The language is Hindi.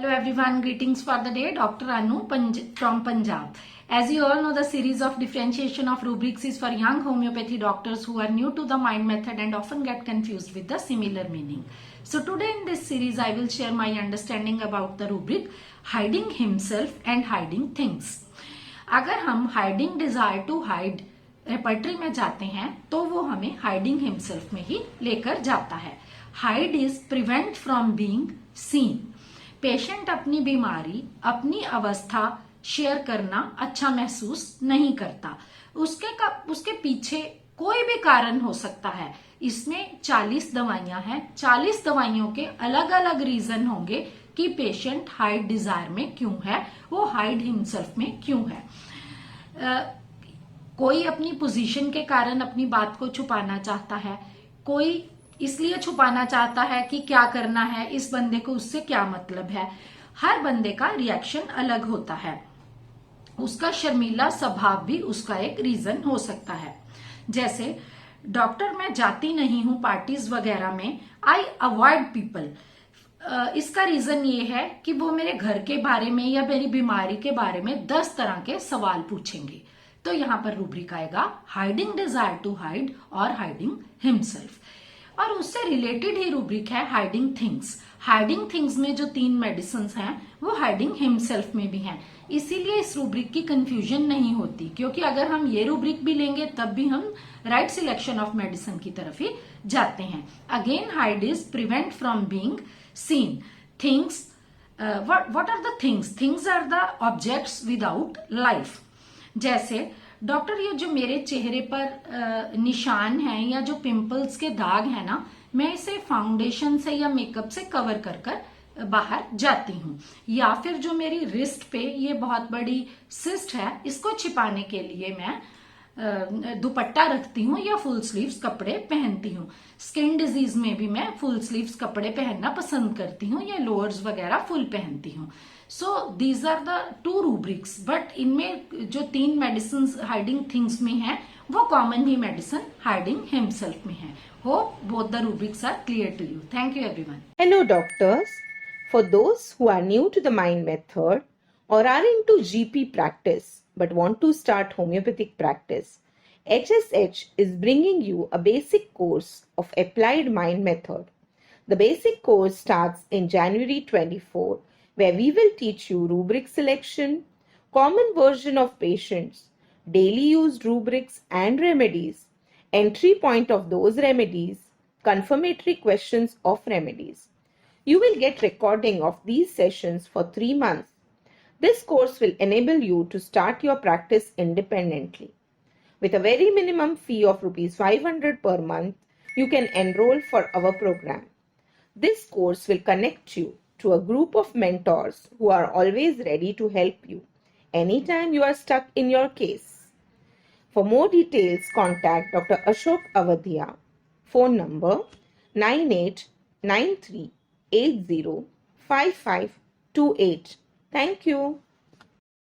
Hello everyone, greetings for the day. Dr. Anu from Punjab. As you all know, the series of differentiation of rubrics is for young homeopathy doctors who are new to the mind method and often get confused with the similar meaning. So today in this series, I will share my understanding about the rubric hiding himself and hiding things. अगर हम hiding desire to hide repertory में जाते हैं तो वो हमें हाइडिंग हिमसेल्फ में ही लेकर जाता है. Hide is prevent from being scene. Patient अपनी बीमारी, अपनी अवस्था शेयर करना अच्छा महसूस नहीं करता. उसके पीछे कोई भी कारण हो सकता है. इसमें 40 दवाइयां हैं. 40 दवाइयों के अलग अलग रीजन होंगे कि पेशेंट हाइड डिजायर में क्यों है, वो हाइड हिमसेल्फ में क्यों है. कोई अपनी पोजीशन के कारण अपनी बात को छुपाना चाहता है. कोई इसलिए छुपाना चाहता है कि क्या करना है, इस बंदे को उससे क्या मतलब है. हर बंदे का रिएक्शन अलग होता है. उसका शर्मीला स्वभाव भी उसका एक रीजन हो सकता है. जैसे डॉक्टर, मैं जाती नहीं हूं पार्टीज वगैरह में. I avoid people. इसका रीजन ये है कि वो मेरे घर के बारे में या मेरी बीमारी के बारे में 10 तरह के सवाल पूछेंगे. तो यहां पर रूब्रिक आएगा हाइडिंग डिजायर टू हाइड और हाइडिंग हिमसेल्फ. और उससे रिलेटेड ही रूब्रिक है हाइडिंग थिंग्स. हाइडिंग थिंग्स में जो 3 मेडिसिन हैं वो हाइडिंग हिमसेल्फ में भी हैं. इसीलिए इस रूब्रिक की कंफ्यूजन नहीं होती, क्योंकि अगर हम ये रूब्रिक भी लेंगे तब भी हम राइट सिलेक्शन ऑफ मेडिसिन की तरफ ही जाते हैं. Again, hide is prevent from being seen. Things, what are the things? Things are the objects without life. जैसे डॉक्टर, ये जो मेरे चेहरे पर निशान हैं या जो पिंपल्स के दाग हैं ना, मैं इसे फाउंडेशन से या मेकअप से कवर कर कर बाहर जाती हूँ. या फिर जो मेरी रिस्ट पे ये बहुत बड़ी सिस्ट है, इसको छिपाने के लिए मैं दुपट्टा रखती हूँ या फुल स्लीव्स कपड़े पहनती हूँ. स्किन डिजीज में भी मैं फुल स्लीव्स कपड़े पहनना पसंद करती हूँ या लोअर्स वगैरह फुल पहनती हूँ. So these are the 2 rubrics. But इनमें जो 3 मेडिसिन हाइडिंग थिंग्स में है वो कॉमन ही मेडिसिन हाइडिंग हिमसेल्फ में है. Hope both the rubrics are clear to you. Thank you everyone. Hello doctors. For those who are new to the mind method or are into GP practice but want to start homeopathic practice, HSH is bringing you a basic course of applied mind method. The basic course starts in January 24, where we will teach you rubric selection, common version of patients, daily used rubrics and remedies, entry point of those remedies, confirmatory questions of remedies. You will get recording of these sessions for 3 months. This course will enable you to start your practice independently. With a very minimum fee of Rs 500 per month, you can enroll for our program. This course will connect you to a group of mentors who are always ready to help you anytime you are stuck in your case. For more details, contact Dr. Ashok Avadhia. Phone number 9893805528. Thank you.